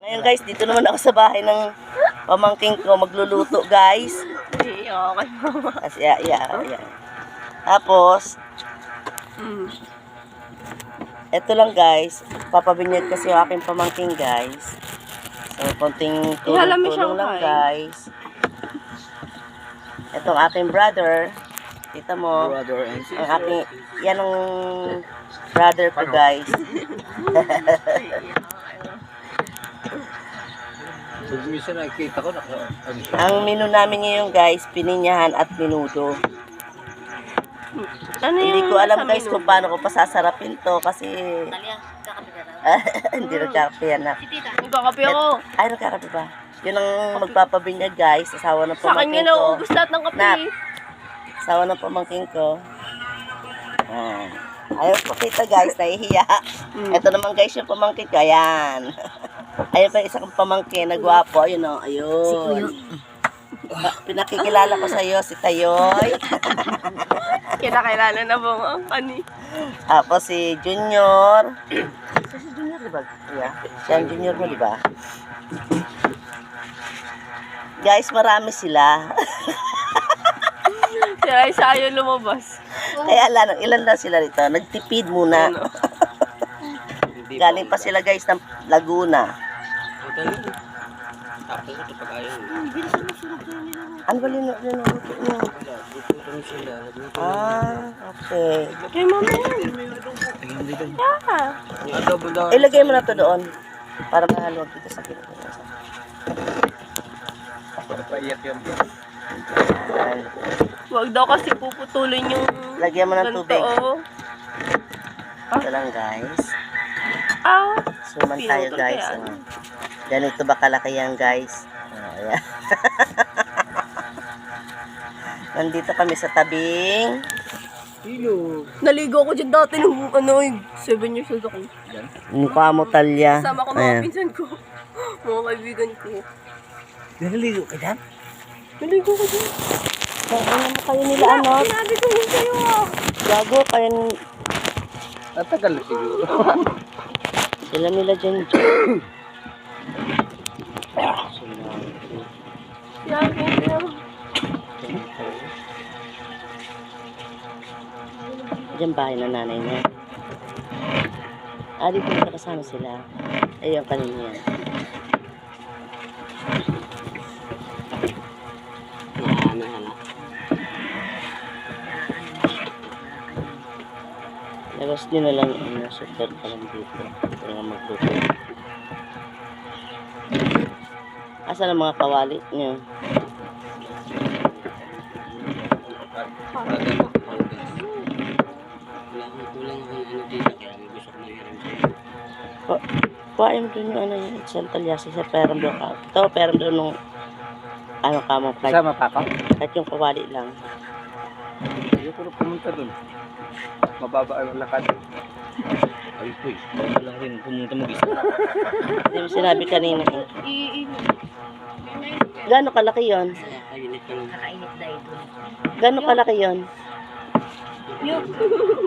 Ngayon guys, dito naman ako sa bahay ng pamangking ko. Magluluto guys. Okay, mama. Kasi, yeah. Tapos, eto lang guys. Papabinyag kasi yung aking pamangking guys. So, konting tulong lang guys. Ito ang aking brother. Kita mo. Brother and sister. Ang aking, yan ang brother ko guys. Minsan nakikita ko Ang menu namin ngayon guys, pininyahan at minudo. Hindi ko alam guys kung paano ko pasasarapin to kasi hindi nagkakape yan na. Nagkakape ako. Ay, nagkakape ba? Yun ang magpapabinyag guys, asawa ng Sa kanya pamangkin ko. nauubos lahat ng kape. Nat, asawa ng pamangkin ko. Ayaw po kita guys, nahihiya. Ito naman guys yung pamangkin ko, ayan. Ayun pa isang pamangkin, nagwapo, ayun o, ayun. Pinakikilala ko sa iyo si Tayoy. Kinakilala na po ang kani. Tapos si Junior. Si Junior, di ba? Yeah. Siya ang Junior mo, di ba? Guys, marami sila. Siya ay sayo lumabas. Kaya ilan lang sila rito. Nagtipid muna. Galing pa sila guys ng Laguna. Ano ba linuto nyo? Okay. Kay mama yan. Yeah. Ilagay mo na to doon. Para mahalog dito sa pinag. Huwag daw kasi puputulin yung Lagyan mo ng tubig. ganto. Ito lang guys. Suman tayo Pinutol guys. kaya. Ganito ba kalaki yan guys? Ayan. Nandito kami sa tabing. Naligo ko dyan dati nung 7 years old ako. Mukha mo talya. Kasama ko mga pinsan ko. Mga kaibigan ko. Naliligo ka dyan? Naligo ko dyan. Ano mo kayo nila ano? Sinabi ko yun sa'yo Gago kayo. Natagal na siguro. Sila nila dyan. Yan. Diyan bahay ng nanay niya. Dito nakasama sila. Ayun, kanina yan. Labas nyo na lang yung super ka lang dito. Ito nga magluto. Asan ang mga kawali nyo? Kuhain mo dun yung ano yung isang talyasi sa peram doon ka. Ito, peram doon nung ano ka mo. Kasama pa ako? Kahit yung kawali lang. Hindi ko pumunta dun. Mababa ang lakad. Ay po eh. Baka lang rin pumunta mag-isa. Hindi mo sinabi kanina eh. Gano'ng kalaki yun? Gano'ng kalaki yun?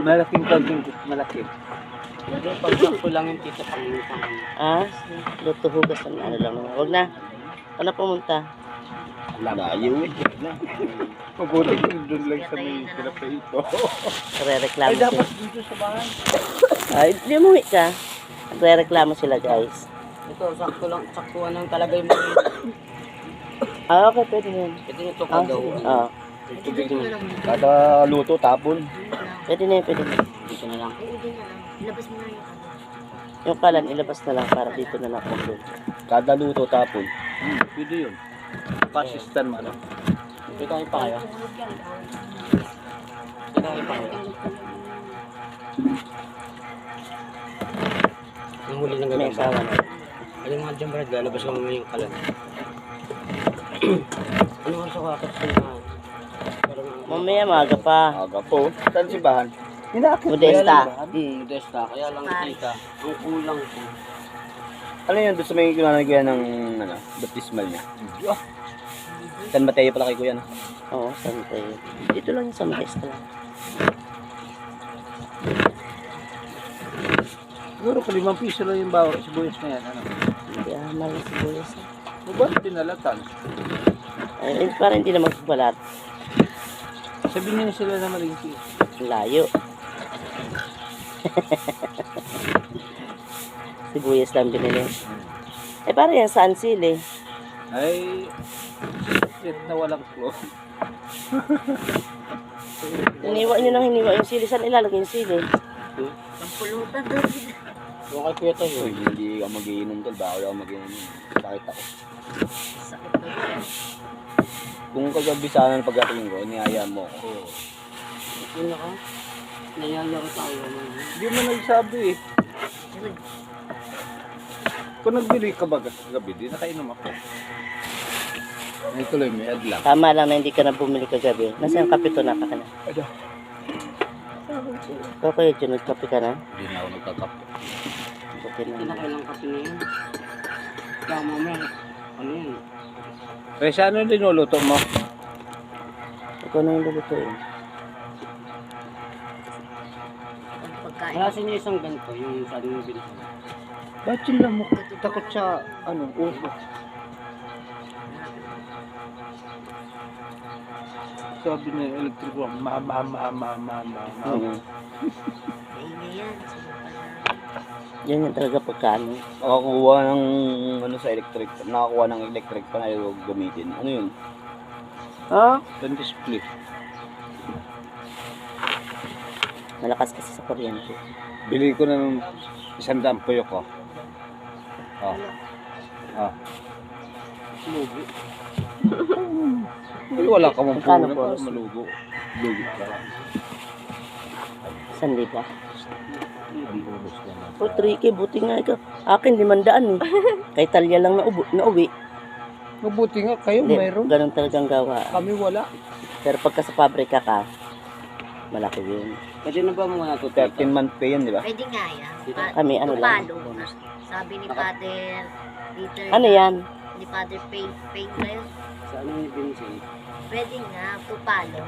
Malaking konting malaki. Yung pagsakto lang yung tita panginutang. Luto hugas ng ano lang. Huwag na. Ano pumunta? Layo eh. Mabuti doon lang sa may pinapahito. Re-reklamo Ay, dapat sila. dito sa bahay. Ay, di umuwi ka. Re-reklamo sila guys. Ito, sakto lang. Saktuan lang talaga yung mga. Okay, pwede yun. Pwede nito kada Oo. Kada luto, tapon. Pwede na yun, pwede na. Dito na lang. Yung kalan, ilabas na lang para dito na lang kung Kada luto, tapon. Pwede yun. Pasistan mo, ano? Pwede kami pa kaya? Pwede kami pa kaya? Ang huli ng may asawa na. Alam nga dyan, Brad, lalabas ka mamaya yung kalan. Ano nga sa wakit sa mga? Mamaya, maaga pa. Aga po. Saan si Bahan? Modesta. Modesta. Kaya lang kita. Ang kulang ko. Ano yun doon sa may kinanagyan ng baptismal niya? San Mateo pala kay kuya na. Oo, sante. Dito lang yung sa Modesta lang. Siguro pa 5 piso lang yung bawat sibuyas na yan. Ano? Yan. Normal na sibuyas. Ba't pinalatan? Ay, parang hindi na magbalat. Sabihin niyo sila na malingki. Layo. Sibuyas lang binili. Eh, parang yan saan sili? Ay, shit na walang close. Hiniwa nyo nang hiniwa yung sili. Saan ilalagay yung sili? Ang pulutan doon. Okay, kuya tayo. Uy, hindi ako mag-iinom tol. Bawal ako mag-iinom. Sakit ako. Sakit na doon. Kung kagabi sana ng pagdating ko, niyaya mo ako. Yun ako. Nayaya ko tayo naman. Hindi mo nagsabi eh. Kung nagbili ka ba kagabi, di nakainom ako. Ay tuloy, may adlang. Tama lang na hindi ka na bumili kagabi. Nasaan kape to na ka na? Ada. Ikaw kayo, Jun, nagkape ka na? Hindi na ako nagkakape. Okay na. Kinakailang kape na yun. Kaya mamaya, ano yun? Resa, ano yung linuluto mo? Ikaw na yung lulutuin. Ang pagkain. Wala sa inyo isang ganito, yung sa ating binili. Ba't yun lang mo? Takot sa, ano, uso. Sabi na yung electric ko, Maingay yan. Yan yung talaga pagkano. Nakakuha ng, ano sa electric, nakakuha ng electric pa na yung gamitin. Ano yun? Ha? Yung display. Malakas kasi sa kuryente. Bili ko na ng 100 puyo ko. Ah. Ah. Lugi. Ay, wala ka mong Magkano puno po? para malugo. Lugi ka lang. 1,000. O, 3K, buti nga ikaw. Akin, 500 eh. Kay Talya lang nauwi. Mabuti nga kayo, Hindi, mayroon. ganun talagang gawa. Kami wala. Pero pagka sa pabrika ka, malaki yun. Pwede na ba mga ito? 13-month pay yan, di ba? Pwede nga yan. Kami, ano lang. Tupalo. Sabi ni Father Peter. Ano yan? Ni Father Payne ba yun? Sa ano ni Vincent? Pwede nga, tupalo.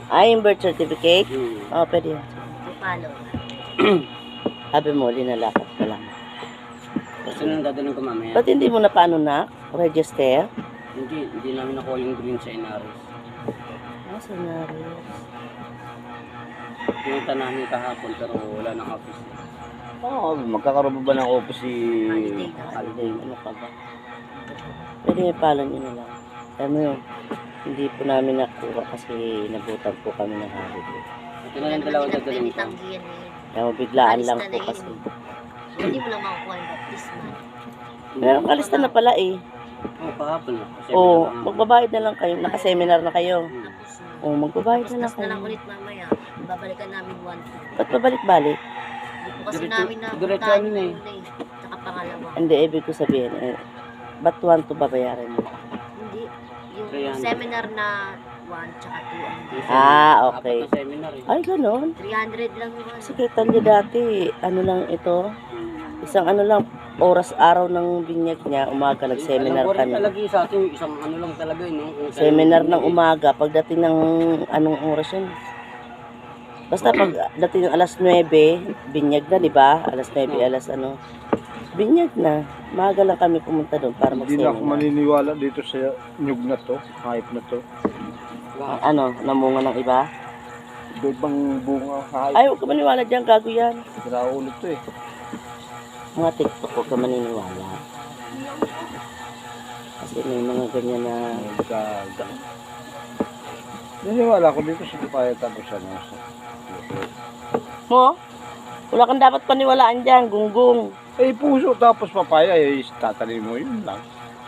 Ay, yung birth certificate? Hmm. Oo, pwede yan. Tupalo. Sabi mo, linalakas ka lang. Kasi nang dadalhin ko mamaya. Ba't hindi mo na paano na? Register? Hindi namin nakuha yung green sa Inaris. Ah, scenario. Pinunta namin kahapon pero wala nang office. Oo, magkakaroon ba ng office si... Holiday, ano ka ba? Pwede may pala nyo na lang. Alam mo yun, hindi po namin nakuha kasi nabutan po kami ng holiday. Ito na lang dalawang dadalhin ko. Tanggihan na yun. Kaya biglaan lang Alista po na yun. kasi. Hindi mo lang makukuha yung baptismal. Meron kalista na pala eh. Oo, kahapon na. Kasi Oo, bilang- magbabayad na lang kayo. Naka-seminar na kayo. Tapos na. Oo, magbabayad na lang Tapos na lang kayo. ulit mamaya. Babalikan namin 1. Ba't pabalik-balik? Hindi po kasi Diretso- namin na diretso puntahan ano na eh. yung una eh. Tsaka pangalawa. Hindi, ibig ko sabihin, ba't 1 to babayaran mo? Hindi. Yung 300. seminar na 1 tsaka 2 ang hindi. Ah, okay. Apat na seminar eh. Ay, ganon. 300 lang yung ano. Kasi kay Talya dati, ano lang ito, isang ano lang, oras araw ng binyag niya, umaga nag-seminar Alam ko rin kami. talaga yung sa atin, isang ano lang talaga yun. No? Kung Seminar saan- ng umaga, pagdating ng anong oras yun? Basta pagdating ng alas 9, binyag na, di ba? Alas 9, alas ano. Binyag na. Maaga lang kami pumunta doon para Hindi na ako mag-seminar. maniniwala dito sa nyug na to, hype na to. Ano, namunga ng iba? Iba bang bunga hype? Ay, huwag ka maniwala dyan, gago yan. Sira ulit to eh. Mga TikTok, huwag ka maniniwala. Kasi may mga ganyan na... Gaga. Naniniwala ko dito sa kaya tapos ano sa... Mo? Wala kang dapat paniwalaan dyan, gunggong. Eh, puso tapos papaya, eh, tatanim mo, yun lang.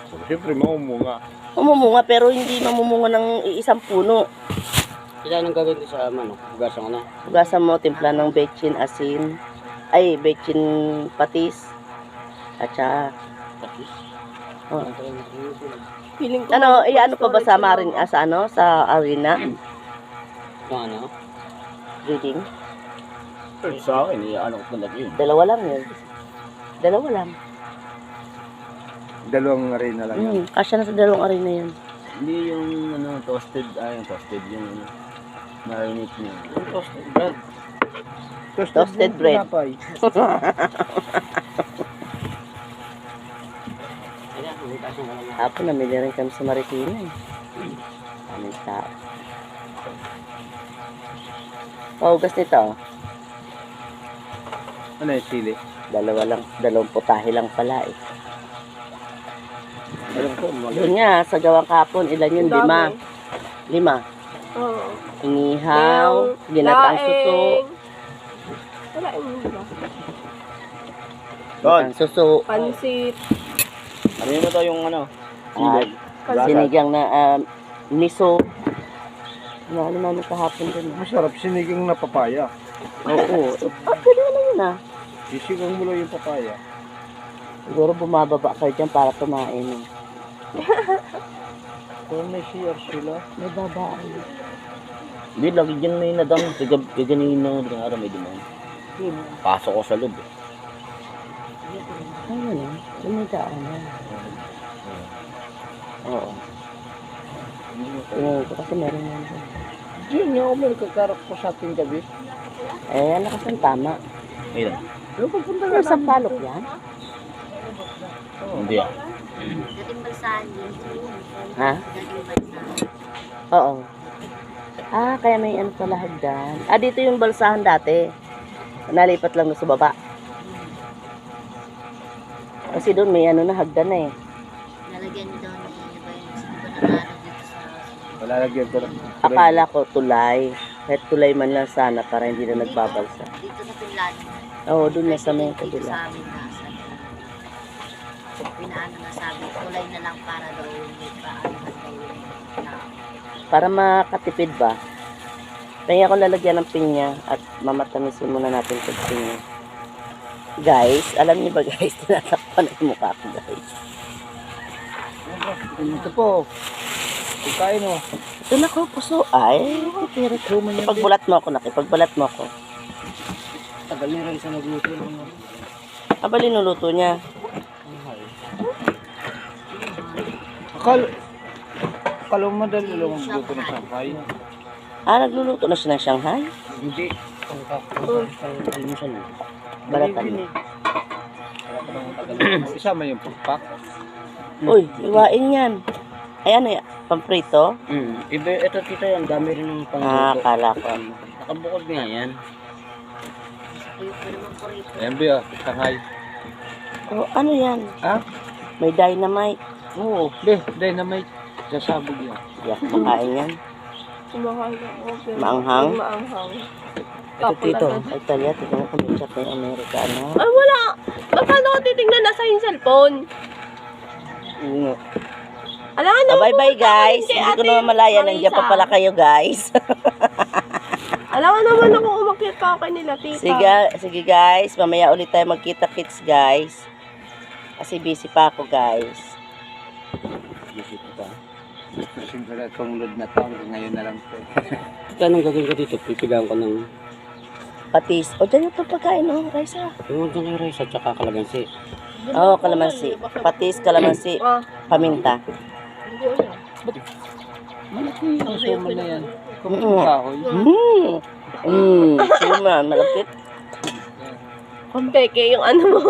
So, siyempre, maumunga. Mamumunga pero hindi mamumunga ng isang puno. Kaya anong gagawin ko sa manok? Hugasan ko na. Hugasan mo, timpla ng bechin, asin. Ay, bechin patis. At saka, Tapos, oh. Feeling ko. Ano, ano pa ba sa marin, sa ano, sa arena? yung ano? Reading? Eh, sa akin, eh, ano ko talaga yun. Dalawa lang yun. Dalawa lang. Dalawang arena lang yun. Kasya na sa dalawang arena yun. Hindi yung ano, toasted, yung toasted, yung ano, marinate niya. Yung toasted bread. Toasted bread. Tinapay. Kaya, butasan ko lang. Hapon, namili rin kami sa Marikina eh. Aming tao. Paugas nito. Ano yung sili? Dalawang putahe lang pala eh. Alam ko, Doon nga, sa gawang kapon, ilan yun? Dami. 5. 5. Oo. Inihaw, ginataang suso. Wala yung ba? Don, Ginataang suso. Pansit. ano mo to yung ano? Ah, Brasa. sinigang na miso. Ano namin kahapon doon. Masarap sinigang na papaya. Oo. Pwede na yun ah. Sisigang mo lang yung papaya. Siguro bumababa kayo dyan para tumain. Eh. Kung may CR sila. May babaan. Hindi, lagi dyan may nadam. Kaganin na araw may dumaan. Pasok ko sa loob eh. Ayun eh. Yung may daanan. Oo. Tingnan ko kasi meron yan. Hindi niya ako may nagkakarap ko sa ating gabi. Eh, ano kasi ang tama? Ayun. Pero sa palok yan? Hindi ah. Dating balsahan din. Ha? Dating balsahan. Oo. Ah, kaya may ano pala hagdan. Ah, dito yung balsahan dati. Nalipat lang doon sa baba. Kasi doon may ano na hagdan na eh. Nalagyan daw ni iba yung bananano dito sa Malalagyan ko lang. Akala ko tulay. Kahit tulay man lang sana para hindi na nagbabalsa. dito sa Finland. Oo, doon na sa may Dito kabila. sa amin na pinaano na sabi, kulay na lang para daw may paano na daw na Para makatipid ba? Kaya ako lalagyan ng pinya at mamatamisin muna natin sa pinya. Guys, alam niyo ba guys, tinatakpan ang mukha ko guys. Ito po. Pagkain mo. Ito na ko, puso. Ay, tipirit. Pagbulat mo ako, pagbalat mo ako. Tagal niya rin sa nagluto. Aba, linuluto niya. Akala mo madali lang magluto ng Shanghai. Ah, nagluluto na siya ng Shanghai? Hindi. Almusal. Balatan mo. Isama yung pagpak. Uy, iwain yan. Ay, ano yan? Pamprito? Iba, ito tita yan, dami rin ng Ah, pangluto. kala ko. Nakabukod nga yan. kuyo ko naman po rito. Ayan ba yun? Shanghai. Oh, ano yan? Ha? May dynamite. Oo. Dynamite. Sasabog yan. Yak, makain yan. Kumakain ako. pero Maanghang? Maanghang. Ito, tito. Ay, talya, tignan mo kung may chat na yung Amerikano. Ay, wala. Paano ko titignan nasa yung cellphone? Oo. Alam ka Oh, bye-bye guys. Hindi ko naman malaya. Nandiyan pa pala kayo guys. Alam ka naman ako umakyat pa kay nila, tita. Sige guys. Mamaya ulit tayo magkita-kits guys. Kasi busy pa ako guys. Dito pa. Siyempre itong load na to. Ngayon na lang po. Ito, anong gagawin ko dito? Pipigahan ko ng Patis. O, dyan yung pagkain, oh, Raisa. yung kay rice at saka kalagansi. Oo, kalamansi. Patis, kalamansi, Ah, paminta. hindi ulit. Malaki yung sumo na yan. Kung Mm. kahoy. Suma, malapit. Peke yung ano mo.